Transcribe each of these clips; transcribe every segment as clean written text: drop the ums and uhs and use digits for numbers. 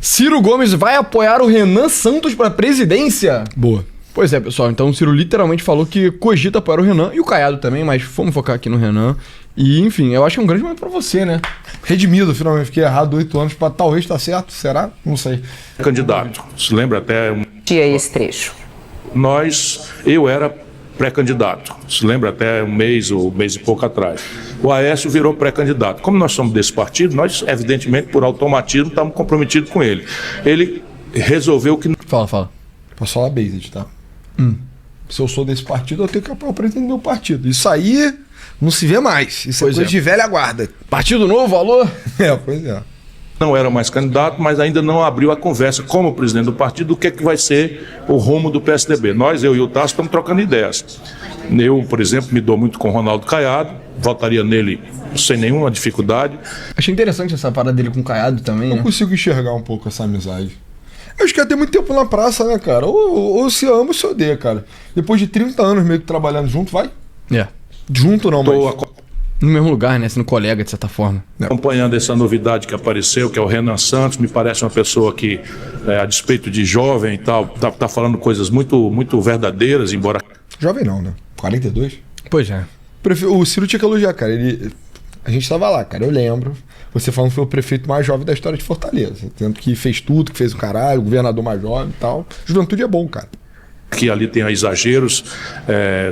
Ciro Gomes vai apoiar o Renan Santos pra presidência? Boa. Pois é, pessoal. Então o Ciro literalmente falou que cogita apoiar o Renan e o Caiado também, mas vamos focar aqui no Renan. E, enfim, eu acho que é um grande momento pra você, né? Redimido, finalmente. Fiquei errado 8 anos pra talvez tá certo. Será? Não sei. Candidato. Se lembra até... Tinha esse trecho. Eu era pré-candidato. Se lembra até um mês ou um mês e pouco atrás. O Aécio virou pré-candidato. Como nós somos desse partido, nós, evidentemente, por automatismo, estamos comprometidos com ele. Ele resolveu que... Fala. Posso falar Based, tá? Se eu sou desse partido, eu tenho que apoiar o presidente do meu partido. Isso aí não se vê mais. Isso Pois é coisa é. de velha guarda. Partido Novo, alô? Pois é. não era mais candidato, mas ainda não abriu a conversa como presidente do partido do que vai ser o rumo do PSDB. Eu e o Tasso estamos trocando ideias. Eu, por exemplo, me dou muito com o Ronaldo Caiado, votaria nele sem nenhuma dificuldade. Achei interessante essa parada dele com o Caiado também, Eu né? consigo enxergar um pouco essa amizade. Eu acho que ia ter muito tempo na praça, né, cara? Ou se ama ou se odeia, cara. Depois de 30 anos meio que trabalhando junto, vai? É. Junto não, Estou mas... No mesmo lugar, né? Sendo colega, de certa forma. acompanhando essa novidade que apareceu, que é o Renan Santos. Me parece uma pessoa que, a despeito de jovem e tal, tá falando coisas muito, muito verdadeiras, embora... Jovem não, né? 42? Pois é. O Ciro tinha que elogiar, cara. A gente tava lá, cara, eu lembro. Você falando que foi o prefeito mais jovem da história de Fortaleza. Tanto que fez tudo, que fez o caralho, o governador mais jovem e tal. Juventude é bom, cara. que ali tenha exageros,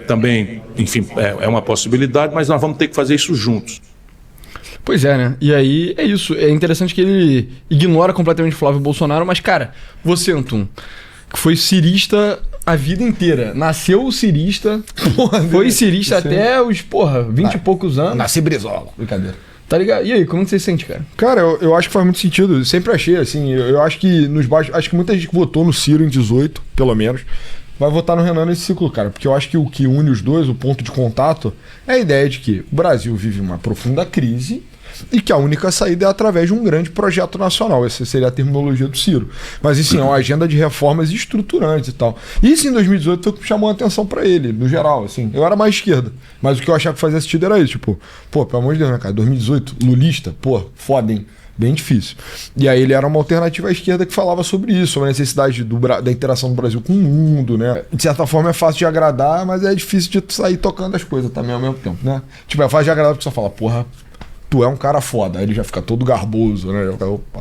também, enfim, é uma possibilidade, mas nós vamos ter que fazer isso juntos. Pois é, né? E aí é isso. É interessante que ele ignora completamente o Flávio Bolsonaro, mas, cara, você, Antum, que foi cirista a vida inteira. Nasceu cirista, foi cirista até os, 20 e poucos anos. Nasci Brizola. Brincadeira. Tá ligado? E aí, como você se sente, cara? Cara, eu acho que faz muito sentido. Eu sempre achei, assim. Eu acho que nos baixos. Acho que muita gente que votou no Ciro em 18, pelo menos, vai votar no Renan nesse ciclo, cara. Porque eu acho que o que une os dois, o ponto de contato, é a ideia de que o Brasil vive uma profunda crise e que a única saída é através de um grande projeto nacional. Essa seria a terminologia do Ciro. Mas, assim, é uma agenda de reformas estruturantes e tal. Isso em 2018 foi o que chamou a atenção pra ele, no geral, assim. Eu era mais esquerda, mas o que eu achava que fazia sentido era isso. Tipo, pelo amor de Deus, né, cara? 2018, lulista, foda, hein? Bem difícil. E aí ele era uma alternativa à esquerda que falava sobre isso, sobre a necessidade da interação do Brasil com o mundo, né? De certa forma é fácil de agradar, mas é difícil de sair tocando as coisas também ao mesmo tempo, né? Tipo, é fácil de agradar porque só fala, tu é um cara foda. Aí ele já fica todo garboso, né? Já fica, opa.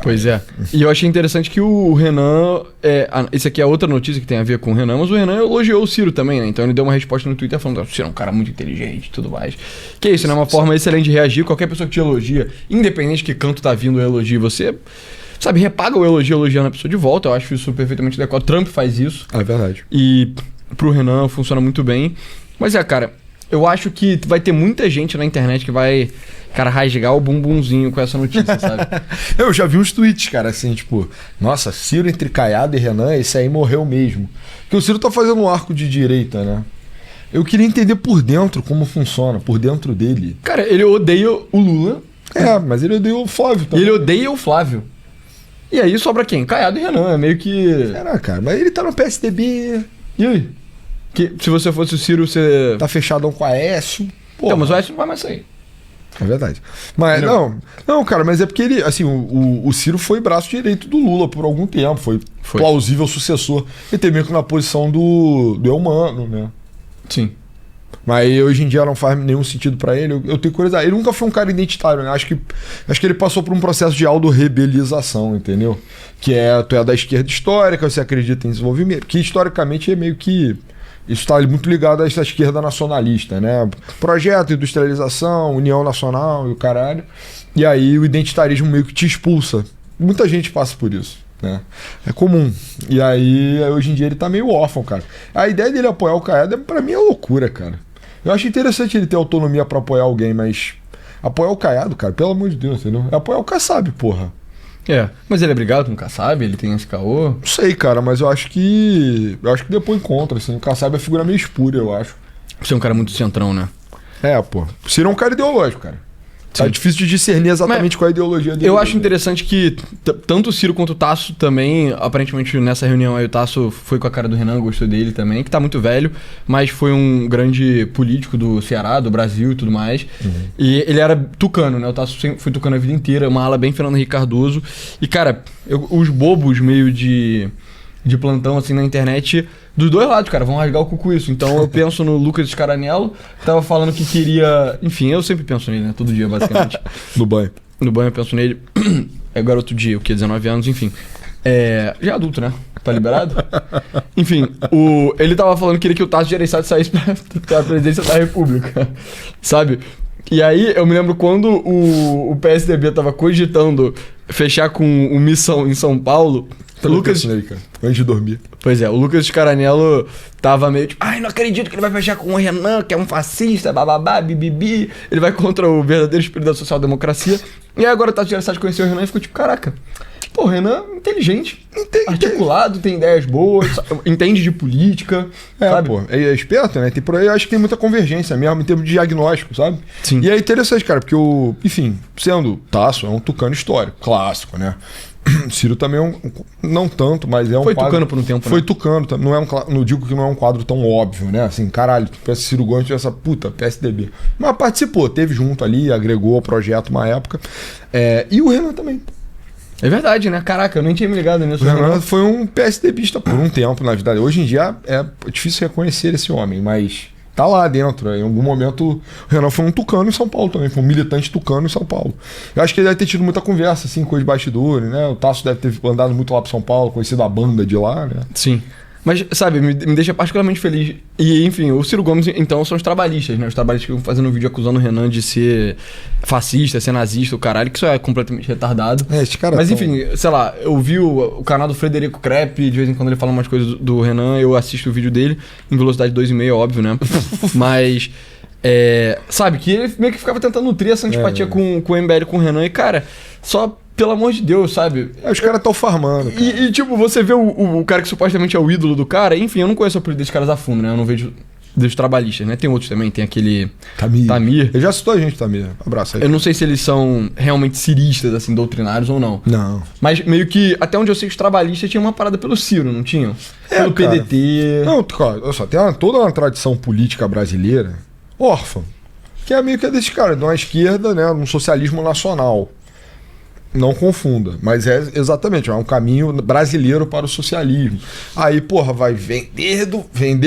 Pois é. E eu achei interessante que o Renan... Esse aqui é outra notícia que tem a ver com o Renan, mas o Renan elogiou o Ciro também, né? Então ele deu uma resposta no Twitter falando que o Ciro é um cara muito inteligente e tudo mais. Que é isso, né? Uma forma excelente de reagir. Qualquer pessoa que te elogia, independente de que canto tá vindo o elogio, você... Sabe, repaga o elogio elogiando a pessoa de volta. Eu acho isso perfeitamente adequado. Trump faz isso. É verdade. E pro Renan funciona muito bem. Mas cara, eu acho que vai ter muita gente na internet que vai, cara, rasgar o bumbumzinho com essa notícia, sabe? Eu já vi uns tweets, cara, assim, tipo, nossa, Ciro entre Caiado e Renan, esse aí morreu mesmo. Porque o Ciro tá fazendo um arco de direita, né? Eu queria entender por dentro como funciona, por dentro dele. Cara, ele odeia o Lula. Mas ele odeia o Flávio também. E ele odeia o Flávio. E aí sobra quem? Caiado e Renan, é meio que... Cara, mas ele tá no PSDB. E aí? Que, se você fosse o Ciro, você... Tá fechadão com a Aécio. Então, mas o Aécio não vai mais sair. É verdade. Mas não, cara, mas é porque ele, assim, o Ciro foi braço direito do Lula por algum tempo, foi plausível sucessor. Ele tem meio que na posição do Eumano, né? Sim. Mas hoje em dia não faz nenhum sentido pra ele. Eu tenho curiosidade. Ele nunca foi um cara identitário, né? Acho que ele passou por um processo de auto-rebelização, entendeu? Que tu é da esquerda histórica, você acredita em desenvolvimento, que historicamente é meio que... Isso está muito ligado a essa esquerda nacionalista, né? Projeto, industrialização, união nacional e o caralho. E aí o identitarismo meio que te expulsa. Muita gente passa por isso, né? É comum. E aí, hoje em dia, ele tá meio órfão, cara. A ideia dele apoiar o Caiado, pra mim, é loucura, cara. Eu acho interessante ele ter autonomia pra apoiar alguém, mas apoiar o Caiado, cara, pelo amor de Deus, entendeu? É apoiar o Kassab, porra. Mas ele é brigado com o Kassab? Ele tem esse caô? Não sei, cara, mas eu acho que depois encontra, assim. O Kassab é a figura meio espúria, eu acho. Você é um cara muito centrão, né? Ciro é um cara ideológico, cara. Tá difícil de discernir exatamente qual é a ideologia dele. Eu acho interessante que tanto o Ciro quanto o Tasso também, aparentemente nessa reunião aí o Tasso foi com a cara do Renan, gostou dele também, que tá muito velho, mas foi um grande político do Ceará, do Brasil e tudo mais. E ele era tucano, né? O Tasso sempre foi tucano a vida inteira, uma ala bem Fernando Henrique Cardoso. E, cara, os bobos meio de plantão, assim, na internet, dos dois lados, cara, vão rasgar o cu com isso. Então eu penso no Lucas Scaranello, que tava falando que queria... Enfim, eu sempre penso nele, né? Todo dia, basicamente. No banho. No banho eu penso nele. É garoto de, 19 anos, enfim. Já é adulto, né? Tá liberado? Enfim, ele tava falando que queria que o Tasso Gereissati saísse pra presidência da República. Sabe? E aí eu me lembro quando o PSDB tava cogitando fechar com o Missão em São Paulo... Lucas, aí, cara, antes de dormir. Pois é, o Lucas Scaranello tava meio tipo, não acredito que ele vai fechar com o Renan, que é um fascista, bababá, bibibi. Ele vai contra o verdadeiro espírito da social-democracia. E aí agora o Tasso Gereissati conheceu o Renan e ficou tipo, caraca, pô, o Renan é inteligente, articulado, tem ideias boas, entende de política, sabe? Pô, é esperto, né? Eu acho que tem muita convergência mesmo em termos de diagnóstico, sabe? Sim. E é interessante, cara, porque enfim, sendo Tasso, é um tucano histórico, clássico, né? Ciro também é não tanto, mas é um foi quadro... tucano por um tempo, Foi né? tucano, não digo que não é um quadro tão óbvio, né? Assim, caralho, tu pensa Ciro Gomes, essa puta, PSDB. Mas participou, teve junto ali, agregou ao projeto uma época. E o Renan também. É verdade, né? Caraca, eu nem tinha me ligado nisso. O Renan foi um PSDBista por um tempo, na verdade. Hoje em dia é difícil reconhecer esse homem, mas tá lá dentro. Em algum momento o Renan foi um tucano em São Paulo também, foi um militante tucano em São Paulo. Eu acho que ele deve ter tido muita conversa assim com os bastidores, né? O Tasso deve ter andado muito lá para São Paulo, conhecido a banda de lá, né? Sim. Mas, sabe, me deixa particularmente feliz. E, enfim, o Ciro Gomes, então, são os trabalhistas, né? Os trabalhistas que ficam fazendo um vídeo acusando o Renan de ser fascista, ser nazista, o caralho, que isso é completamente retardado. Esse cara Mas, enfim, sei lá, eu vi o canal do Frederico Crepe, de vez em quando ele fala umas coisas do Renan, eu assisto o vídeo dele, em velocidade 2,5, óbvio, né? Mas, sabe, que ele meio que ficava tentando nutrir essa antipatia com o MBL e com o Renan, e, cara, só... Pelo amor de Deus, sabe? Os caras estão farmando. Cara. E, tipo, você vê o cara que supostamente é o ídolo do cara, enfim, eu não conheço a política desses caras a fundo, né? Eu não vejo dos trabalhistas, né? Tem outros também, tem aquele... Tamir. Ele já citou a gente, Tamir. Abraço aí. Eu não sei se eles são realmente ciristas, assim, doutrinários ou não. Não. Mas meio que, até onde eu sei, os trabalhistas tinham uma parada pelo Ciro, não tinham? Pelo cara. PDT... Não, cara, olha só, tem toda uma tradição política brasileira órfã, que é meio que desses caras, de uma esquerda, né? Um socialismo nacional. Não confunda, mas é exatamente, é um caminho brasileiro para o socialismo. Aí, porra, vai vender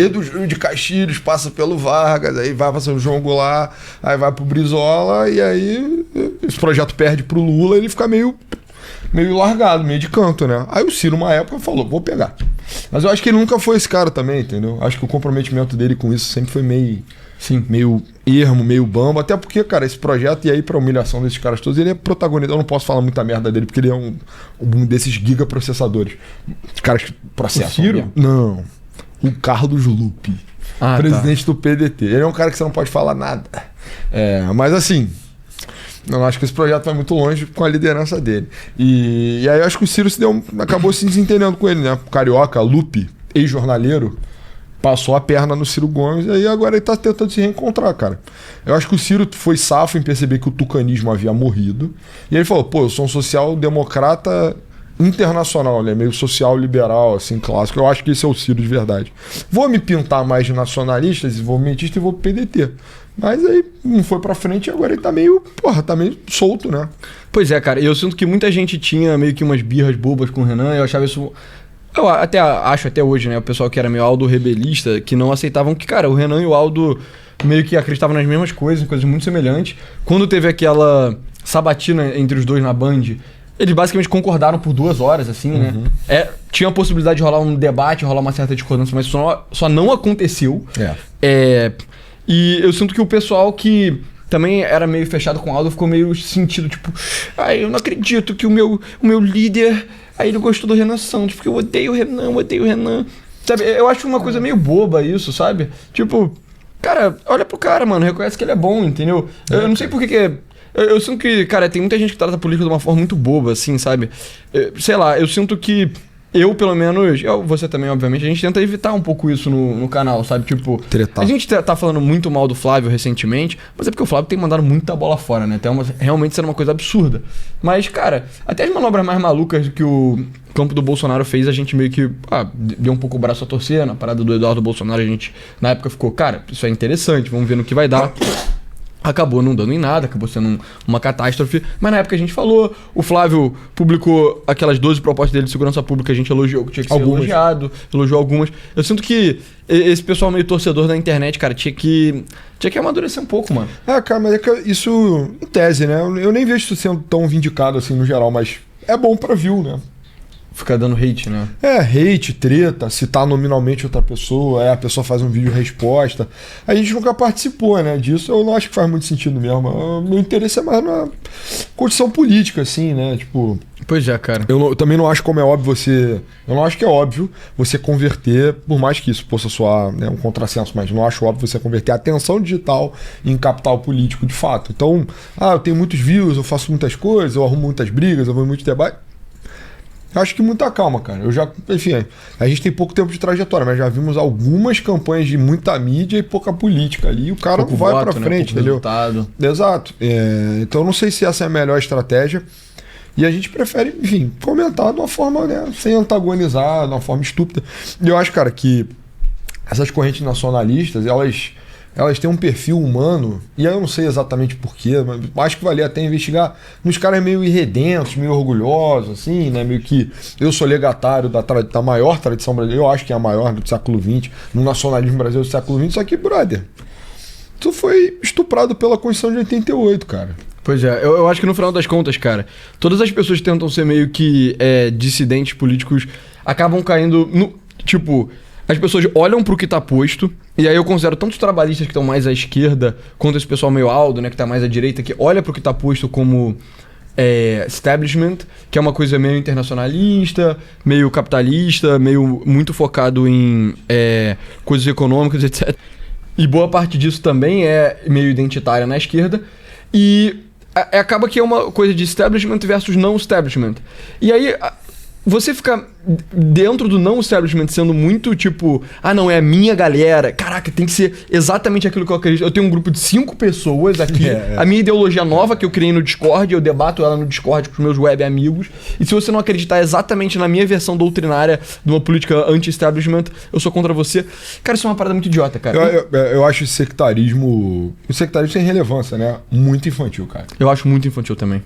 do Júlio de Castilhos, passa pelo Vargas, aí vai passando o João Goulart, aí vai pro Brizola, e aí esse projeto perde pro Lula, ele fica meio largado, meio de canto, né? Aí o Ciro, uma época, falou, vou pegar. Mas eu acho que ele nunca foi esse cara também, entendeu? Acho que o comprometimento dele com isso sempre foi meio ermo, meio bambo, até porque, cara, esse projeto, e aí pra humilhação desses caras todos, ele é protagonista. Eu não posso falar muita merda dele, porque ele é um desses gigaprocessadores. Os caras que processam. O Ciro? Não. O Carlos Lupe, presidente do PDT. Ele é um cara que você não pode falar nada. Mas assim, eu acho que esse projeto vai muito longe com a liderança dele. E aí eu acho que o Ciro acabou se desentendendo com ele, né? O carioca, Lupe, ex-jornaleiro, passou a perna no Ciro Gomes e aí agora ele tá tentando se reencontrar, cara. Eu acho que o Ciro foi safo em perceber que o tucanismo havia morrido. E ele falou, pô, eu sou um social-democrata internacional, né? Meio social-liberal, assim, clássico. Eu acho que esse é o Ciro de verdade. Vou me pintar mais de nacionalista, desenvolvimentista e vou pro PDT. Mas aí não foi pra frente e agora ele tá meio solto, né? Pois é, cara. Eu sinto que muita gente tinha meio que umas birras bobas com o Renan, eu achava isso... Eu acho até hoje, né? O pessoal que era meio Aldo rebelista, que não aceitavam que, cara, o Renan e o Aldo meio que acreditavam nas mesmas coisas, em coisas muito semelhantes. Quando teve aquela sabatina entre os dois na Band, eles basicamente concordaram por 2 horas, assim, né? Tinha a possibilidade de rolar um debate, rolar uma certa discordância, mas só não aconteceu. E eu sinto que o pessoal que também era meio fechado com o Aldo ficou meio sentido, tipo... eu não acredito que o meu líder... Aí ele gostou do Renan Santos, porque eu odeio o Renan. Sabe, eu acho uma coisa meio boba isso, sabe? Tipo, cara, olha pro cara, mano, reconhece que ele é bom, entendeu? Eu não sei por que eu sinto que, cara, tem muita gente que trata a política de uma forma muito boba, assim, sabe? Sei lá, eu sinto que eu, pelo menos, você também, obviamente, a gente tenta evitar um pouco isso no canal, sabe? Tipo, Tretar. a gente tá falando muito mal do Flávio recentemente, mas é porque o Flávio tem mandado muita bola fora, né? Realmente sendo uma coisa absurda. Mas, cara, até as manobras mais malucas que o campo do Bolsonaro fez, a gente meio que deu um pouco o braço a torcer. Na parada do Eduardo Bolsonaro, a gente, na época, ficou, cara, isso é interessante, vamos ver no que vai dar. Acabou não dando em nada, acabou sendo uma catástrofe. Mas na época a gente falou, o Flávio publicou aquelas 12 propostas dele de segurança pública, a gente elogiou, que tinha que ser elogiado, elogiou algumas. Eu sinto que esse pessoal meio torcedor da internet, cara, tinha que amadurecer um pouco, mano. Cara, mas é que isso, em tese, né? Eu nem vejo isso sendo tão vindicado assim no geral, mas é bom pra view, né? Ficar dando hate, né? Hate, treta, citar nominalmente outra pessoa, a pessoa faz um vídeo resposta. A gente nunca participou, né, disso. Eu não acho que faz muito sentido mesmo. O meu interesse é mais na condição política, assim, né? Tipo. Pois é, cara. Eu também não acho como é óbvio você. Eu não acho que é óbvio você converter, por mais que isso possa soar, né, um contrassenso, mas não acho óbvio você converter a atenção digital em capital político de fato. Então, eu tenho muitos views, eu faço muitas coisas, eu arrumo muitas brigas, eu vou em muito debate. Eu acho que muita calma, cara. Enfim, a gente tem pouco tempo de trajetória, mas já vimos algumas campanhas de muita mídia e pouca política ali. E o cara pouco vai voto, pra frente, entendeu? Resultado. Exato. Então eu não sei se essa é a melhor estratégia. E a gente prefere, enfim, comentar de uma forma, né, sem antagonizar, de uma forma estúpida. E eu acho, cara, que essas correntes nacionalistas, elas têm um perfil humano, e aí eu não sei exatamente porquê, mas acho que valia até investigar nos caras meio irredentos, meio orgulhosos, assim, né? Meio que eu sou legatário da maior tradição brasileira, eu acho que é a maior do século XX, no nacionalismo brasileiro do século XX, só que, brother, tu foi estuprado pela Constituição de 88, cara. Pois é, eu acho que no final das contas, cara, todas as pessoas que tentam ser meio que dissidentes políticos acabam caindo no. Tipo, as pessoas olham pro que tá posto, e aí eu considero tanto os trabalhistas que estão mais à esquerda, quanto esse pessoal meio aldo, né, que tá mais à direita, que olha pro que tá posto como establishment, que é uma coisa meio internacionalista, meio capitalista, meio muito focado em coisas econômicas, etc. E boa parte disso também é meio identitária na esquerda, e acaba que é uma coisa de establishment versus não establishment. E aí você fica dentro do não establishment sendo muito tipo, não, é a minha galera. Caraca, tem que ser exatamente aquilo que eu acredito. Eu tenho um grupo de 5 pessoas aqui. A minha ideologia nova que eu criei no Discord, eu debato ela no Discord com os meus web amigos. E se você não acreditar exatamente na minha versão doutrinária de uma política anti-establishment, eu sou contra você. Cara, isso é uma parada muito idiota, cara. Eu acho esse sectarismo... O sectarismo sem relevância, né? Muito infantil, cara. Eu acho muito infantil também.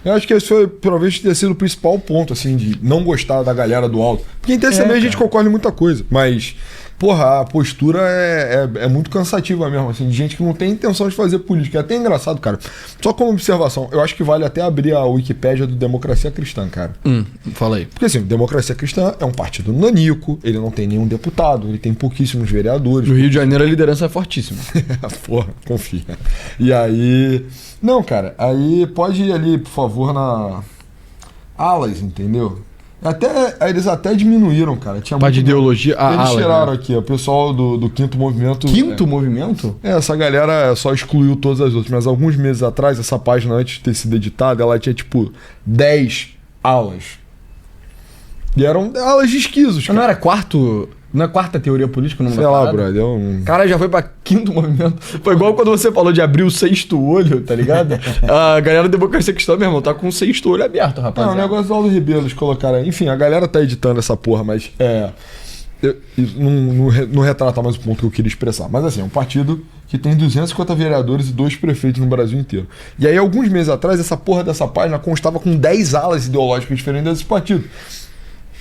Eu acho que esse foi, provavelmente, ter sido o principal ponto, assim, de não gostar da galera do alto. Porque em tese também a gente concorda em muita coisa, mas, porra, a postura é muito cansativa mesmo, assim, de gente que não tem intenção de fazer política. É até engraçado, cara. Só como observação, eu acho que vale até abrir a Wikipédia do Democracia Cristã, cara. Fala aí. Porque, assim, Democracia Cristã é um partido nanico, ele não tem nenhum deputado, ele tem pouquíssimos vereadores. No Rio de Janeiro a liderança é fortíssima. Porra, confia. E aí... Não, cara, aí pode ir ali, por favor, na alas, entendeu? Eles até diminuíram, cara. Tinha parte de ideologia. Eles tiraram aqui, o pessoal do Quinto Movimento. Quinto Movimento? Essa galera só excluiu todas as outras. Mas alguns meses atrás, essa página, antes de ter sido editada, ela tinha tipo 10 alas. E eram alas de esquisos, cara. Não era quarto. Não é quarta teoria política? Não sei lá, brother. Cara, já foi pra quinto movimento. Foi igual quando você falou de abrir o sexto olho, tá ligado? A galera da Democracia Cristã, meu irmão, tá com o sexto olho aberto, rapaz. Não, o negócio do Aldo Ribeiro, eles colocaram aí. Enfim, a galera tá editando essa porra, mas não retrata mais o ponto que eu queria expressar. Mas assim, é um partido que tem 250 vereadores e 2 prefeitos no Brasil inteiro. E aí, alguns meses atrás, essa porra dessa página constava com 10 alas ideológicas diferentes desse partido.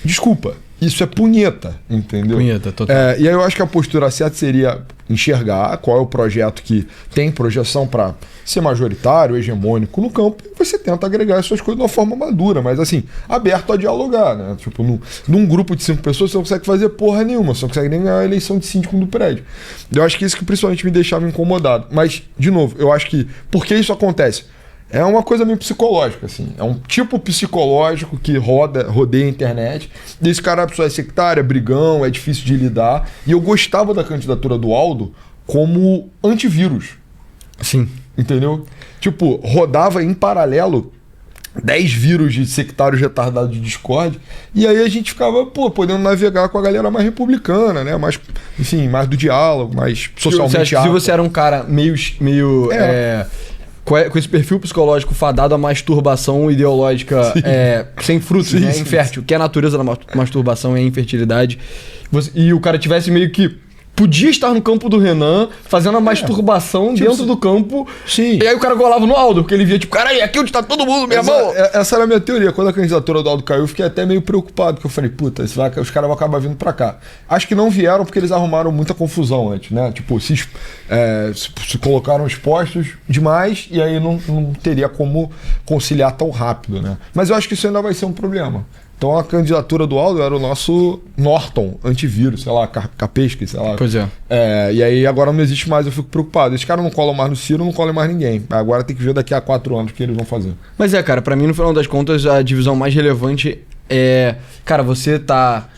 Desculpa, isso é punheta, entendeu? Punheta, total. E aí eu acho que a postura certa seria enxergar qual é o projeto que tem projeção para ser majoritário, hegemônico no campo, e você tenta agregar essas coisas de uma forma madura, mas assim, aberto a dialogar, né? Tipo, num grupo de 5 pessoas você não consegue fazer porra nenhuma, você não consegue nem ganhar a eleição de síndico do prédio. Eu acho que isso que principalmente me deixava incomodado. Mas, de novo, eu acho que, por que isso acontece? É uma coisa meio psicológica, assim. É um tipo psicológico que rodeia a internet. E esse cara é sectária, brigão, é difícil de lidar. E eu gostava da candidatura do Aldo como antivírus. Sim. Entendeu? Tipo, rodava em paralelo 10 vírus de sectários retardados de Discord, e aí a gente ficava, podendo navegar com a galera mais republicana, né? Mais, enfim, mais do diálogo, mais socialmente Você acha que se você era um cara meio com esse perfil psicológico fadado à masturbação ideológica sem frutos, Sim, né? sim, Infértil, que é a natureza da masturbação é a infertilidade, e o cara tivesse meio que podia estar no campo do Renan, fazendo a masturbação dentro do campo. Sim. E aí o cara golava no Aldo, porque ele via, tipo, caralho, aqui onde tá todo mundo, meu irmão. Essa era a minha teoria. Quando a candidatura do Aldo caiu, eu fiquei até meio preocupado, porque eu falei, puta, os caras vão acabar vindo pra cá. Acho que não vieram porque eles arrumaram muita confusão antes, né? Tipo, se colocaram expostos demais e aí não teria como conciliar tão rápido, né? Mas eu acho que isso ainda vai ser um problema. Então a candidatura do Aldo era o nosso Norton antivírus, sei lá, Kaspersky, sei lá. Pois é. E aí agora não existe mais, eu fico preocupado. Esses caras não colam mais no Ciro, não colam mais ninguém. Agora tem que ver daqui a 4 anos o que eles vão fazer. Mas cara, pra mim, no final das contas, a divisão mais relevante é... Cara, você tá...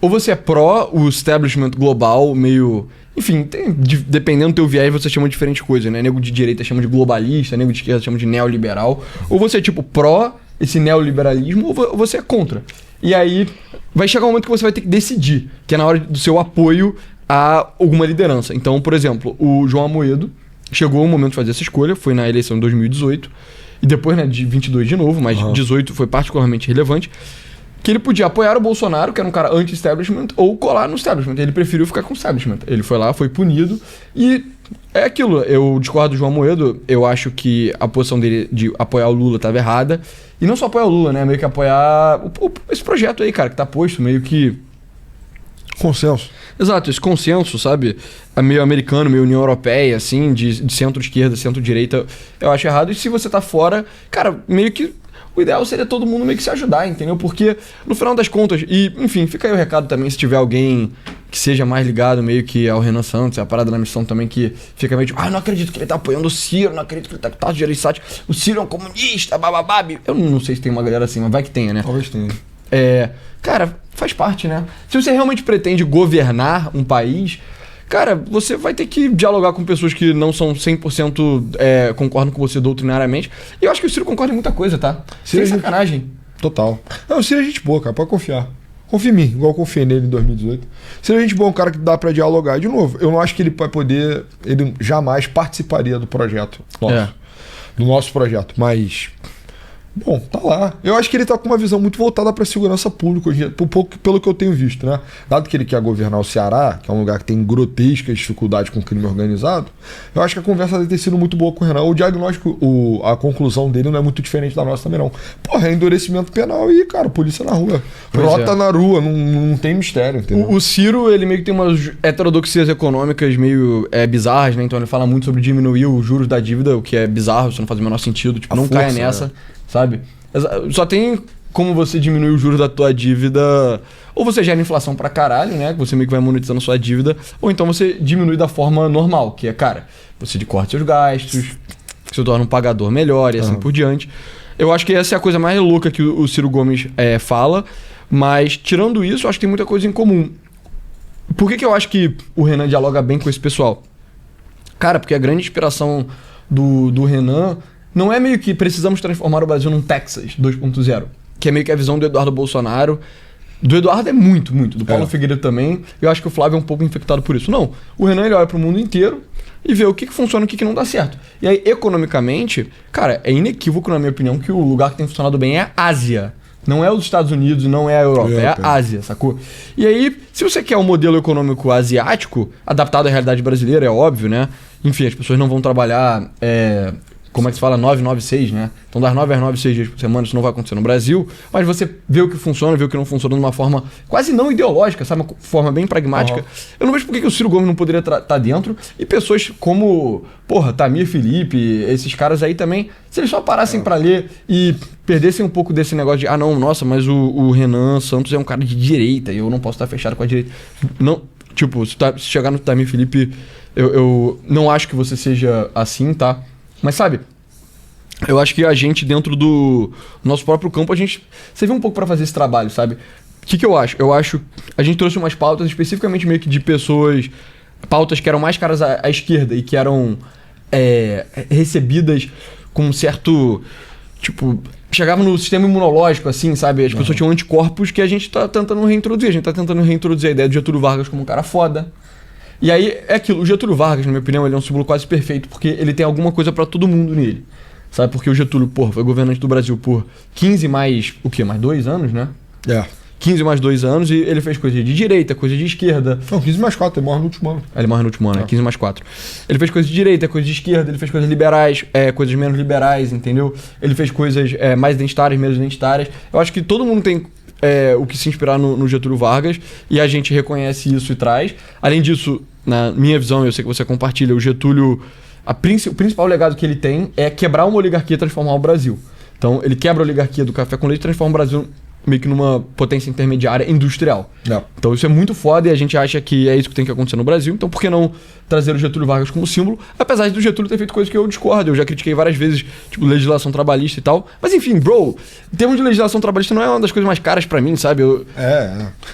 Ou você é pró o establishment global, meio... Enfim, dependendo do teu viés, você chama de diferente coisa, né? Nego de direita chama de globalista, nego de esquerda chama de neoliberal. Ou você é tipo pró esse neoliberalismo, ou você é contra. E aí vai chegar um momento que você vai ter que decidir, que é na hora do seu apoio a alguma liderança. Então, por exemplo, o João Amoedo chegou o momento de fazer essa escolha, foi na eleição de 2018, e depois, né, de 22 de novo, mas 18 foi particularmente relevante, que ele podia apoiar o Bolsonaro, que era um cara anti-establishment, ou colar no establishment. Ele preferiu ficar com o establishment. Ele foi lá, foi punido, e é aquilo. Eu discordo do João Amoedo, eu acho que a posição dele de apoiar o Lula estava errada. E não só apoiar o Lula, né? Meio que apoiar esse projeto aí, cara, que tá posto, meio que... Consenso. Exato, esse consenso, sabe? Meio americano, meio União Europeia, assim, de centro-esquerda, centro-direita, eu acho errado. E se você tá fora, cara, meio que... O ideal seria todo mundo meio que se ajudar, entendeu? Porque, no final das contas, e, enfim, fica aí o recado também, se tiver alguém que seja mais ligado meio que ao Renan Santos, a parada da missão também, que fica meio tipo, não acredito que ele tá apoiando o Ciro, não acredito que ele tá com taxa de Gereissati, o Ciro é um comunista, bababab. Eu não sei se tem uma galera assim, mas vai que tenha, né? Talvez tenha. Cara, faz parte, né? Se você realmente pretende governar um país... Cara, você vai ter que dialogar com pessoas que não são 100% concordam com você doutrinariamente. E eu acho que o Ciro concorda em muita coisa, tá? Sem sacanagem. Total. Não, o Ciro é gente boa, cara. Pode confiar. Confia em mim, igual eu confiei nele em 2018. Ciro é gente boa, um cara que dá pra dialogar. De novo, eu não acho que ele vai poder... Ele jamais participaria do projeto nosso. Do nosso projeto, mas... Bom, tá lá. Eu acho que ele tá com uma visão muito voltada pra segurança pública, um pouco pelo que eu tenho visto, né? Dado que ele quer governar o Ceará, que é um lugar que tem grotescas dificuldades com o crime organizado, eu acho que a conversa deve ter sido muito boa com o Renan. O diagnóstico, a conclusão dele não é muito diferente da nossa também, não. Porra, é endurecimento penal e, cara, polícia na rua. Rota na rua, não tem mistério, entendeu? O Ciro, ele meio que tem umas heterodoxias econômicas meio bizarras, né? Então ele fala muito sobre diminuir os juros da dívida, o que é bizarro, isso não faz o menor sentido. Tipo, não caia nessa... Né? Sabe? Só tem como você diminuir os juros da tua dívida. Ou você gera inflação pra caralho, né? Que você meio que vai monetizando a sua dívida. Ou então você diminui da forma normal, que é, cara, você corta seus gastos, você torna um pagador melhor e assim por diante. Eu acho que essa é a coisa mais louca que o Ciro Gomes fala. Mas, tirando isso, eu acho que tem muita coisa em comum. Por que eu acho que o Renan dialoga bem com esse pessoal? Cara, porque a grande inspiração do Renan... Não é meio que precisamos transformar o Brasil num Texas 2.0, que é meio que a visão do Eduardo Bolsonaro. Do Eduardo é muito, do Paulo Figueiredo também. Eu acho que o Flávio é um pouco infectado por isso. Não, o Renan ele olha pro mundo inteiro e vê o que funciona e o que não dá certo. E aí, economicamente, cara, é inequívoco, na minha opinião, que o lugar que tem funcionado bem é a Ásia. Não é os Estados Unidos, não é a Europa, é a Ásia, sacou? E aí, se você quer um modelo econômico asiático, adaptado à realidade brasileira, é óbvio, né? Enfim, as pessoas não vão trabalhar... Como é que se fala? 996, né? Então, das 9 às 9, 6 dias por semana, isso não vai acontecer no Brasil. Mas você vê o que funciona, vê o que não funciona de uma forma quase não ideológica, sabe? Uma forma bem pragmática. Eu não vejo por que o Ciro Gomes não poderia estar dentro. E pessoas como, Tamir Felipe, esses caras aí também, se eles só parassem pra ler e perdessem um pouco desse negócio de, nossa, mas o Renan Santos é um cara de direita e eu não posso estar fechado com a direita. Não, tipo, se chegar no Tamir Felipe, eu não acho que você seja assim, tá? Mas sabe, eu acho que a gente dentro do nosso próprio campo, você vê um pouco pra fazer esse trabalho, sabe? O que eu acho? Eu acho a gente trouxe umas pautas especificamente meio que de pessoas, pautas que eram mais caras à esquerda e que eram recebidas com um certo, tipo, chegava no sistema imunológico, assim, sabe? As pessoas tinham anticorpos que a gente tá tentando reintroduzir. A gente tá tentando reintroduzir a ideia do Getúlio Vargas como um cara foda. E aí, é aquilo. O Getúlio Vargas, na minha opinião, ele é um símbolo quase perfeito, porque ele tem alguma coisa pra todo mundo nele. Sabe? Porque o Getúlio, foi governante do Brasil por 15 mais... O quê? Mais 2 anos, né? 15 mais 2 anos e ele fez coisa de direita, coisa de esquerda. Não, 15 mais 4, ele morre no último ano. Ele morre no último ano, 15 mais 4. Ele fez coisa de direita, coisa de esquerda, ele fez coisas liberais, coisas menos liberais, entendeu? Ele fez coisas mais identitárias, menos identitárias. Eu acho que todo mundo tem o que se inspirar no Getúlio Vargas e a gente reconhece isso e traz. Além disso, na minha visão, eu sei que você compartilha, o Getúlio, o principal legado que ele tem é quebrar uma oligarquia e transformar o Brasil. Então, ele quebra a oligarquia do café com leite e transforma o Brasil meio que numa potência intermediária industrial. Então isso é muito foda e a gente acha que é isso que tem que acontecer no Brasil. Então por que não trazer o Getúlio Vargas como símbolo? Apesar do Getúlio ter feito coisas que eu discordo. Eu já critiquei várias vezes, tipo legislação trabalhista e tal. Mas enfim, bro, em termos de legislação trabalhista não é uma das coisas mais caras pra mim, sabe?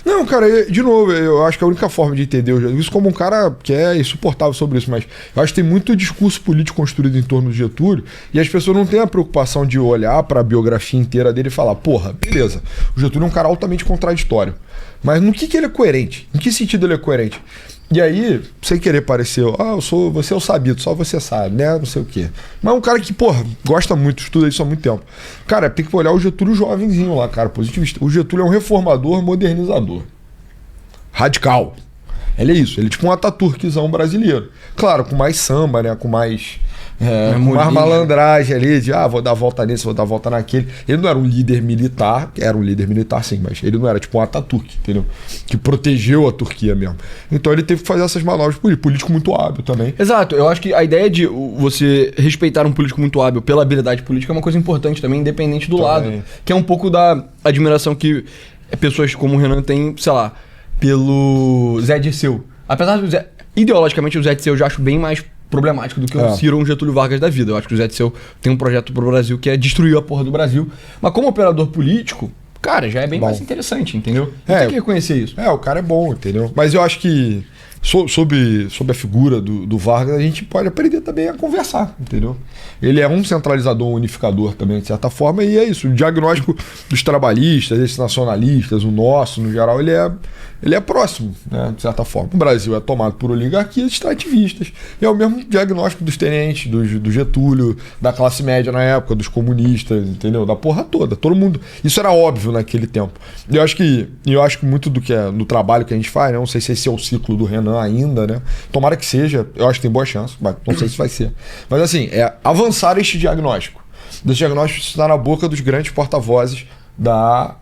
Não, cara, de novo, eu acho que a única forma de entender isso como um cara que é insuportável sobre isso, mas eu acho que tem muito discurso político construído em torno do Getúlio e as pessoas não têm a preocupação de olhar pra biografia inteira dele e falar, porra, beleza, o Getúlio é um cara altamente contraditório. Mas no que ele é coerente? Em que sentido ele é coerente? E aí, sem querer parecer, você é o sabido, só você sabe, né? Não sei o quê. Mas é um cara que, porra, gosta muito, estuda isso há muito tempo. Cara, tem que olhar o Getúlio jovenzinho lá, cara, positivista. O Getúlio é um reformador, modernizador. Radical. Ele é isso, ele é tipo um Ataturkzão brasileiro. Claro, com mais samba, né? Com mais malandragem ali, de vou dar a volta nesse, vou dar a volta naquele. Ele não era um líder militar, era um líder militar sim, mas ele não era tipo um Ataturk, entendeu? Que protegeu a Turquia mesmo. Então ele teve que fazer essas manobras político muito hábil também. Exato, eu acho que a ideia de você respeitar um político muito hábil pela habilidade política é uma coisa importante também, independente do lado. Que é um pouco da admiração que pessoas como o Renan têm, sei lá, pelo Zé Dirceu. Apesar do ideologicamente o Zé Dirceu eu já acho bem mais problemático do que o Ciro ou um Getúlio Vargas da vida. Eu acho que o Zé Dirceu tem um projeto pro Brasil que é destruir a porra do Brasil. Mas como operador político, cara, já é bem mais interessante, entendeu? Tem que reconhecer isso. O cara é bom, entendeu? Mas eu acho que sobre a figura do Vargas, a gente pode aprender também a conversar, entendeu? Ele é um centralizador, um unificador também, de certa forma, e é isso. O diagnóstico dos trabalhistas, desses nacionalistas, o nosso, no geral, ele é próximo, né, de certa forma. O Brasil é tomado por oligarquias extrativistas. E é o mesmo diagnóstico dos tenentes, do Getúlio, da classe média na época, dos comunistas, entendeu? Da porra toda. Todo mundo. Isso era óbvio naquele tempo. E eu acho que muito do trabalho que a gente faz, né? Não sei se esse é o ciclo do Renan ainda, né? Tomara que seja, eu acho que tem boa chance, mas não sei se vai ser. Mas assim, é avançar este diagnóstico. Desse diagnóstico está na boca dos grandes porta-vozes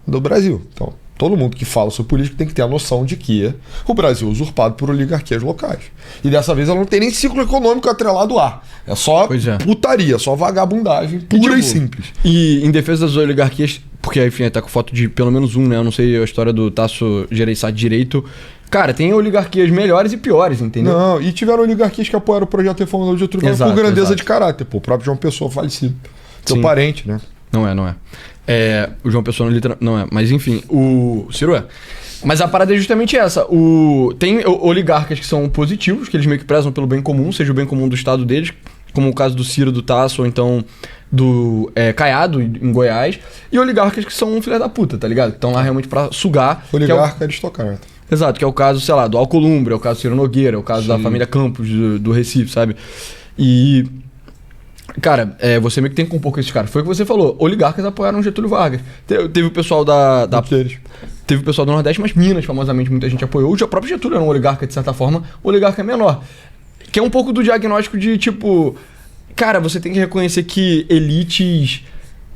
do Brasil. Então, todo mundo que fala sobre política tem que ter a noção de que o Brasil é usurpado por oligarquias locais. E dessa vez ela não tem nem ciclo econômico atrelado a. É só putaria, só vagabundagem pura e simples. E em defesa das oligarquias, porque enfim, tá com foto de pelo menos um, né? Eu não sei a história do Tasso Gereissati direito. Cara, tem oligarquias melhores e piores, entendeu? Não, e tiveram oligarquias que apoiaram o projeto reformador de Getúlio Vargas por grandeza de caráter. Pô, o próprio João Pessoa falecido. Seu parente, né? Não é. O João Pessoa não é. Mas enfim, o Ciro é. Mas a parada é justamente essa. Tem oligarcas que são positivos, que eles meio que prezam pelo bem comum, seja o bem comum do estado deles, como o caso do Ciro, do Tasso, ou então do Caiado, em Goiás. E oligarcas que são filha da puta, tá ligado? Que estão lá realmente pra sugar. Oligarca aristocrata. Exato, que é o caso, sei lá, do Alcolumbre, é o caso do Ciro Nogueira, é o caso da família Campos, do Recife, sabe? E... Cara, você meio que tem que compor com esses caras. Foi o que você falou. Oligarcas apoiaram o Getúlio Vargas. Teve o pessoal Teve o pessoal do Nordeste, mas Minas, famosamente, muita gente apoiou. O próprio Getúlio era um oligarca, de certa forma. O oligarca é menor. Que é um pouco do diagnóstico de, tipo... Cara, você tem que reconhecer que elites...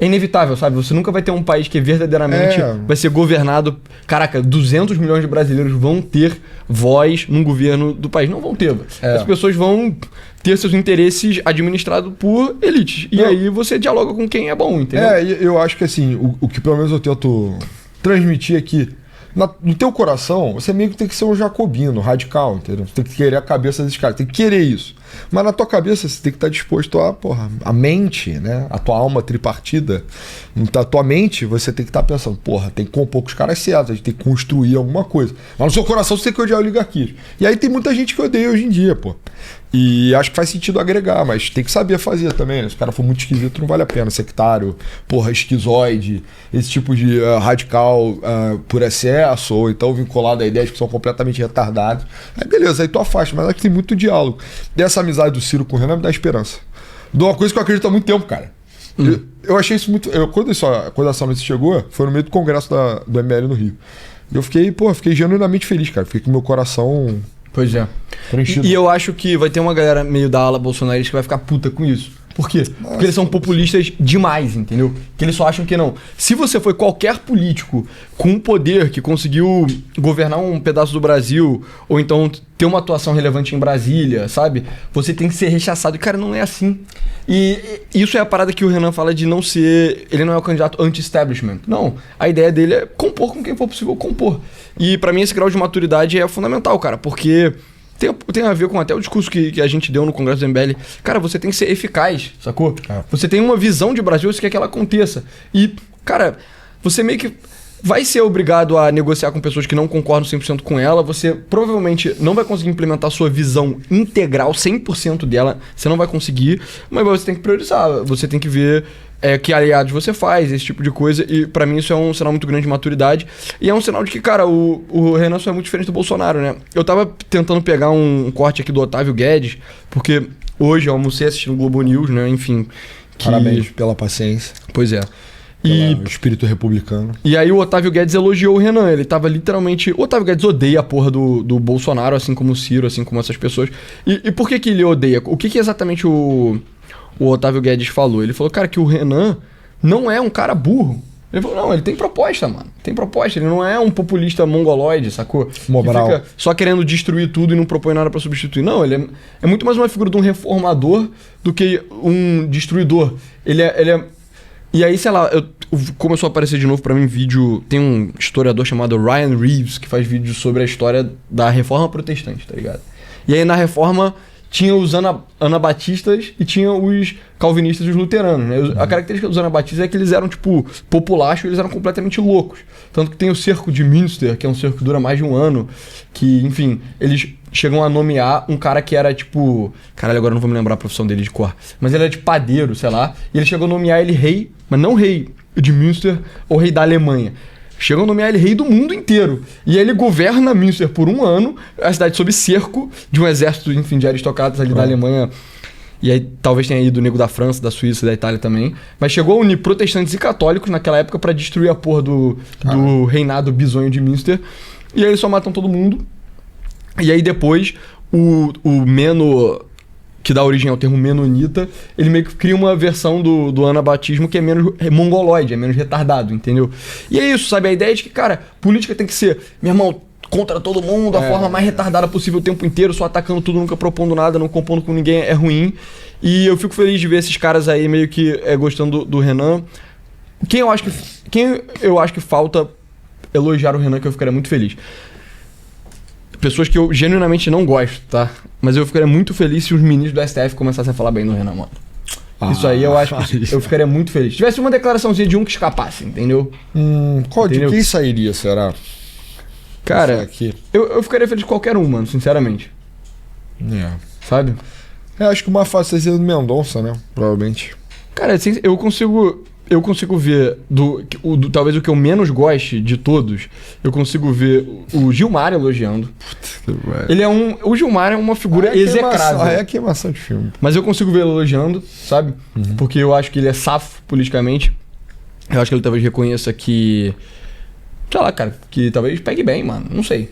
É inevitável, sabe? Você nunca vai ter um país que verdadeiramente vai ser governado... Caraca, 200 milhões de brasileiros vão ter voz num governo do país. Não vão ter. As pessoas vão ter seus interesses administrados por elites. E aí você dialoga com quem é bom, entendeu? Eu acho que assim, o que pelo menos eu tento transmitir é que no teu coração, você meio que tem que ser um jacobino, radical, entendeu? Você tem que querer a cabeça desses caras, tem que querer isso. Mas na tua cabeça você tem que estar disposto a mente, né? A tua alma tripartida. A tua mente, você tem que estar pensando, tem que compor com os caras certos, a gente tem que construir alguma coisa. Mas no seu coração você tem que odiar oligarquias. E aí tem muita gente que odeia hoje em dia, pô. E acho que faz sentido agregar, mas tem que saber fazer também, né? Se o cara for muito esquisito, não vale a pena. Sectário, esquizoide, esse tipo de radical por excesso, ou então vinculado a ideias que são completamente retardadas. Aí beleza, aí tu afasta, mas acho que tem muito diálogo. E essa amizade do Ciro com o Renan me dá esperança. De uma coisa que eu acredito há muito tempo, cara. Eu achei isso muito... quando essa notícia chegou, foi no meio do congresso do ML no Rio. E eu fiquei genuinamente feliz, cara. Fiquei com o meu coração... Pois é. Preenchido. E eu acho que vai ter uma galera meio da ala bolsonarista que vai ficar puta com isso. Por quê? Porque eles são populistas demais, entendeu? Que eles só acham que não. Se você foi qualquer político com um poder que conseguiu governar um pedaço do Brasil, ou então ter uma atuação relevante em Brasília, sabe? Você tem que ser rechaçado. E, cara, não é assim. E isso é a parada que o Renan fala de não ser... Ele não é o candidato anti-establishment. Não. A ideia dele é compor com quem for possível compor. E pra mim esse grau de maturidade é fundamental, cara. Porque... Tem a ver com até o discurso que a gente deu no Congresso do MBL. Cara, você tem que ser eficaz, sacou? Você tem uma visão de Brasil, você quer que ela aconteça. E, cara, você meio que vai ser obrigado a negociar com pessoas que não concordam 100% com ela. Você provavelmente não vai conseguir implementar a sua visão integral, 100% dela. Você não vai conseguir, mas você tem que priorizar. Você tem que ver... que aliados você faz, esse tipo de coisa. E pra mim isso é um sinal muito grande de maturidade. E é um sinal de que, cara, o Renan só é muito diferente do Bolsonaro, né? Eu tava tentando pegar um corte aqui do Otávio Guedes, porque hoje eu almocei assistindo o Globo News, né? Enfim. Parabéns pela paciência. Pois é. Pelo espírito republicano. E aí o Otávio Guedes elogiou o Renan. Ele tava literalmente... O Otávio Guedes odeia a porra do Bolsonaro, assim como o Ciro, assim como essas pessoas. E por que ele odeia? O que exatamente o Otávio Guedes falou? Ele falou, cara, que o Renan não é um cara burro. Ele falou, não, ele tem proposta, mano. Tem proposta. Ele não é um populista mongoloide, sacou? Mobral. Que fica só querendo destruir tudo e não propõe nada pra substituir. Não, ele é muito mais uma figura de um reformador do que um destruidor. Ele é... E aí, sei lá, começou a aparecer de novo pra mim vídeo... Tem um historiador chamado Ryan Reeves que faz vídeos sobre a história da Reforma Protestante, tá ligado? E aí na Reforma... Tinha os anabatistas e tinha os calvinistas e os luteranos, né? A característica dos anabatistas é que eles eram, tipo, populacho, eles eram completamente loucos. Tanto que tem o cerco de Münster, que é um cerco que dura mais de um ano, que, enfim, eles chegam a nomear um cara que era, tipo... Caralho, agora eu não vou me lembrar a profissão dele de cor. Mas ele era de padeiro, sei lá. E ele chegou a nomear ele rei, mas não rei de Münster ou rei da Alemanha. Chegam a nomear ele rei do mundo inteiro. E ele governa Münster por um ano, a cidade sob cerco de um exército, enfim, de aristocratas ali da Alemanha. E aí talvez tenha ido o nego da França, da Suíça, da Itália também. Mas chegou a unir protestantes e católicos naquela época pra destruir a porra do reinado bizonho de Münster. E aí eles só matam todo mundo. E aí depois o Meno... que dá origem ao termo menonita, ele meio que cria uma versão do anabatismo que é menos mongoloide, é menos retardado, entendeu? E é isso, sabe? A ideia é de que, cara, política tem que ser, meu irmão, contra todo mundo, a forma mais retardada possível o tempo inteiro, só atacando tudo, nunca propondo nada, não compondo com ninguém, é ruim. E eu fico feliz de ver esses caras aí meio que gostando do Renan. Quem eu acho que falta elogiar o Renan, que eu ficaria muito feliz. Pessoas que eu genuinamente não gosto, tá? Mas eu ficaria muito feliz se os ministros do STF começassem a falar bem do Renan, mano. Isso aí eu acho que eu ficaria muito feliz. Se tivesse uma declaraçãozinha de um que escapasse, entendeu? De quem sairia, será? Cara, eu ficaria feliz de qualquer um, mano, sinceramente. Sabe? Eu acho que o mais fácil seria do Mendonça, né? Provavelmente. Cara, assim, eu consigo ver talvez o que eu menos goste de todos, eu consigo ver o Gilmar elogiando. O Gilmar é uma figura execrável. É queimação de filme. Mas eu consigo ver ele elogiando, sabe? Porque eu acho que ele é safo politicamente. Eu acho que ele talvez reconheça que... Sei lá, cara, que talvez pegue bem, mano. Não sei.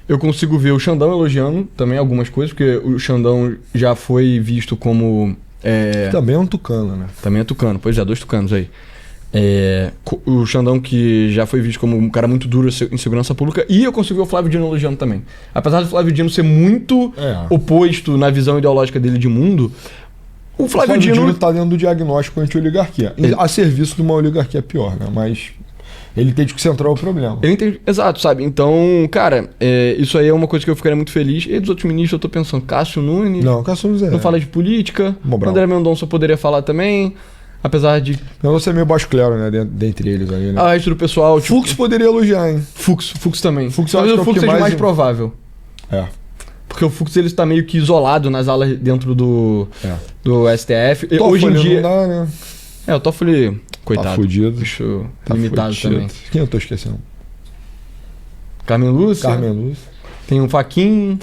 Eu consigo ver o Xandão elogiando também algumas coisas, porque o Xandão já foi visto como... Também é um tucano, né? Também é tucano, pois é, 2 tucanos aí. O Xandão, que já foi visto como um cara muito duro em segurança pública, e eu consigo ver o Flávio Dino elogiando também. Apesar do Flávio Dino ser muito oposto na visão ideológica dele de mundo, o Flávio Dino tá dentro do diagnóstico anti-oligarquia. A serviço de uma oligarquia pior, né? Mas Ele entende que o Centrão é o problema. Ele entende, exato, sabe? Então, cara, isso aí é uma coisa que eu ficaria muito feliz. E dos outros ministros eu tô pensando, Cássio Nunes... Não, Cássio Nunes não fala de política. Mobral. André Mendonça poderia falar também, apesar de... Mendonça é meio baixo clero, né? Dentre eles ali, né? O resto do pessoal... tipo, Fux poderia elogiar, hein? Fux também. Fux eu Talvez acho o que é o Fux que seja mais mais- provável. É. Porque o Fux ele está meio que isolado nas alas dentro do STF. E hoje em Toffoli dia... não dá, né? o Toffoli, coitado. Tá fudido. Bicho Tá limitado fudido. também. Quem eu tô esquecendo? Carmen Lúcia. Carmen Luz. Tem um Faquin.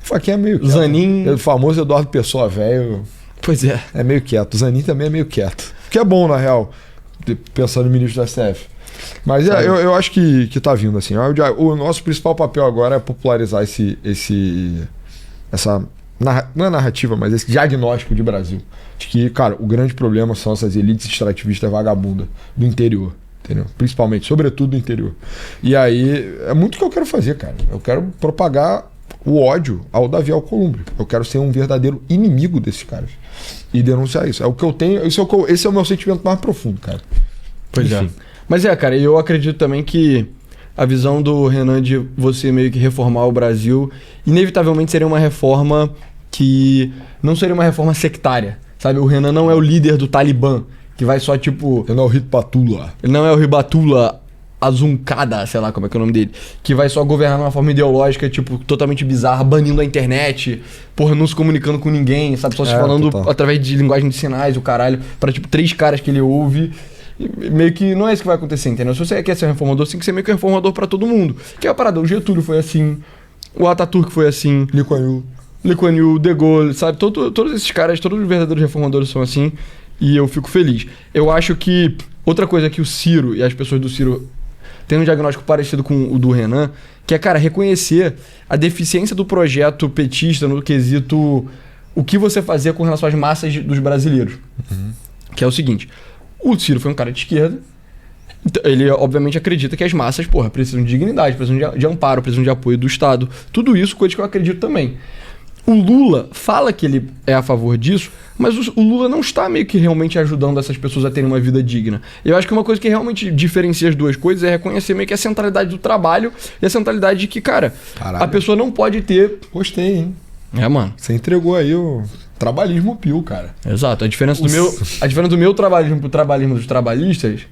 Faquinha é meio quieto. Zanin. O famoso Eduardo Pessoa, velho, Pois é. é meio quieto. O Zanin também é meio quieto. O que é bom, na real, pensando no ministro do STF. Mas eu acho que tá vindo, assim. O nosso principal papel agora é popularizar essa não é narrativa, mas esse diagnóstico de Brasil. De que, cara, o grande problema são essas elites extrativistas vagabundas do interior. Entendeu? Principalmente, sobretudo do interior. E aí, é muito o que eu quero fazer, cara. Eu quero propagar o ódio ao Davi Alcolumbre. Eu quero ser um verdadeiro inimigo desses caras. E denunciar isso. É o que eu tenho. Esse é o meu sentimento mais profundo, cara. Pois Enfim. é. Mas cara, eu acredito também que a visão do Renan de você meio que reformar o Brasil, inevitavelmente seria uma reforma que não seria uma reforma sectária. Sabe, o Renan não é o líder do Talibã, que vai só tipo... Eu não é o Rito Patula. Ele não é o Ribatula Azuncada, sei lá como é que é o nome dele, que vai só governar de uma forma ideológica, tipo, totalmente bizarra, banindo a internet, porra, não se comunicando com ninguém, sabe? Só se falando total. através de linguagem de sinais, o caralho, pra tipo 3 caras que ele ouve. E meio que não é isso que vai acontecer, entendeu? Se você quer ser um reformador, você tem que ser meio que um reformador pra todo mundo. Que é a parada, o Getúlio foi assim, o Ataturk foi assim, Lee Kuan Yew. Lee Kuan Yew, De Gaulle, sabe? Todos esses caras, todos os verdadeiros reformadores são assim, e eu fico feliz. Eu acho que outra coisa que o Ciro e as pessoas do Ciro têm um diagnóstico parecido com o do Renan, que é, cara, reconhecer a deficiência do projeto petista no quesito o que você fazia com relação às massas dos brasileiros. Que é o seguinte, o Ciro foi um cara de esquerda, então, ele obviamente acredita que as massas, porra, precisam de dignidade, precisam de amparo, precisam de apoio do Estado. Tudo isso, coisa que eu acredito também. O Lula fala que ele é a favor disso, mas o Lula não está meio que realmente ajudando essas pessoas a terem uma vida digna. Eu acho que uma coisa que realmente diferencia as duas coisas é reconhecer meio que a centralidade do trabalho e a centralidade de que, cara, Caralho. a pessoa não pode ter... Gostei, hein? Mano. Você entregou aí o trabalhismo pio, cara. Exato. A diferença do meu trabalhismo pro trabalhismo dos trabalhistas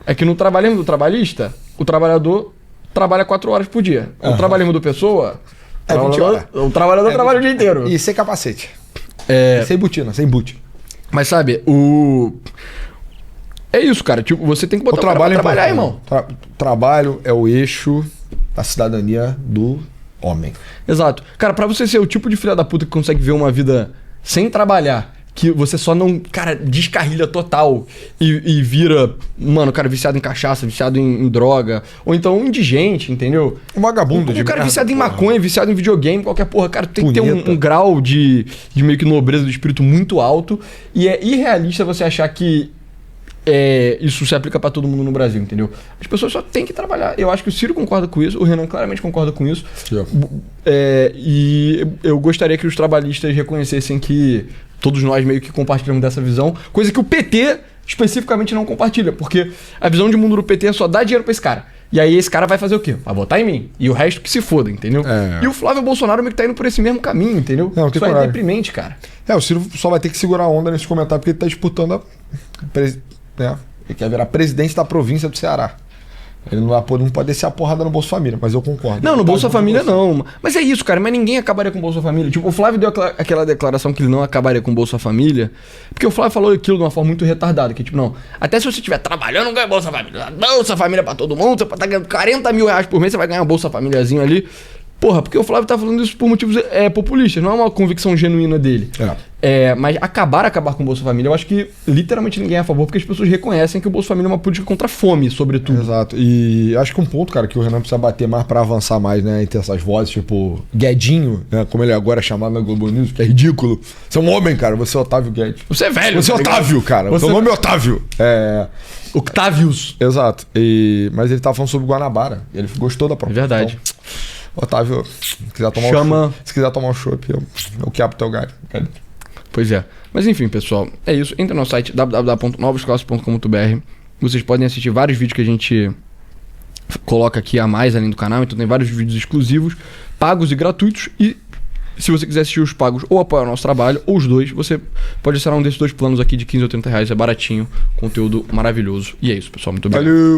é que no trabalhismo do trabalhista, o trabalhador trabalha 4 horas por dia. O trabalhismo do pessoa... É 20 horas. O trabalhador trabalha o dia inteiro. E sem capacete. É, Sem botina, sem boot. mas sabe, é isso, cara. Tipo, você tem que botar O trabalho pra trabalhar, é irmão. Trabalho é o eixo da cidadania do homem. Exato. Cara, pra você ser o tipo de filha da puta que consegue ver uma vida sem trabalhar, que você só não, cara, descarrilha total e vira, mano, cara, viciado em cachaça, viciado em droga, ou então indigente, entendeu? Um vagabundo de Um cara merda, viciado em porra. maconha, viciado em videogame, qualquer porra. Cara, tu tem que ter Punheta. um grau de meio que nobreza do espírito muito alto. E é irrealista você achar que isso se aplica pra todo mundo no Brasil, entendeu? As pessoas só têm que trabalhar. Eu acho que o Ciro concorda com isso, o Renan claramente concorda com isso. Sim. E eu gostaria que os trabalhistas reconhecessem que todos nós meio que compartilhamos dessa visão, coisa que o PT especificamente não compartilha, porque a visão de mundo do PT é só dar dinheiro pra esse cara. E aí esse cara vai fazer o quê? Vai votar em mim. E o resto que se foda, entendeu? E o Flávio Bolsonaro meio que tá indo por esse mesmo caminho, entendeu? Não, tem Isso aí é coragem. deprimente, cara. O Ciro só vai ter que segurar a onda nesse comentário porque ele tá disputando né? Ele quer virar presidente da província do Ceará. Ele não pode descer a porrada no Bolsa Família, mas eu concordo. Não, no Ele tá Bolsa junto com Família você. não. Mas é isso, cara. Mas ninguém acabaria com o Bolsa Família. Tipo, o Flávio deu aquela declaração que ele não acabaria com o Bolsa Família. Porque o Flávio falou aquilo de uma forma muito retardada. Que tipo, não. Até se você estiver trabalhando, não ganha Bolsa Família. Bolsa Família pra todo mundo. Você pode estar ganhando 40 mil reais por mês, você vai ganhar uma Bolsa Famíliazinho ali. Porra, porque o Flávio tá falando isso por motivos populistas. Não é uma convicção genuína dele. Mas acabar com o Bolsa Família, eu acho que literalmente ninguém é a favor, porque as pessoas reconhecem que o Bolsa Família é uma política contra a fome, sobretudo. Exato. E acho que um ponto, cara, que o Renan precisa bater mais pra avançar mais, né? Entre essas vozes, tipo, Guedinho, né? Como ele agora é chamado na Globo News, que é ridículo. Você é um homem, cara. Você é Otávio Guedes. Você é velho. Você é tá ligado? Otávio, cara. Você- Seu nome é Otávio. Octavius. Exato. mas ele tava falando sobre Guanabara. Ele gostou da proposta. É verdade. Então, Otávio, se quiser tomar Chama- se quiser tomar um chopp, eu quebro teu galho. Pois é. Mas enfim, pessoal, é isso. Entra no site www.novosclasses.com.br. vocês podem assistir vários vídeos que a gente coloca aqui a mais além do canal. Então tem vários vídeos exclusivos, pagos e gratuitos. E se você quiser assistir os pagos ou apoiar o nosso trabalho, ou os dois, você pode assinar um desses 2 planos aqui de 15 ou 30 reais. É baratinho, conteúdo maravilhoso. E é isso, pessoal. Muito obrigado. Valeu!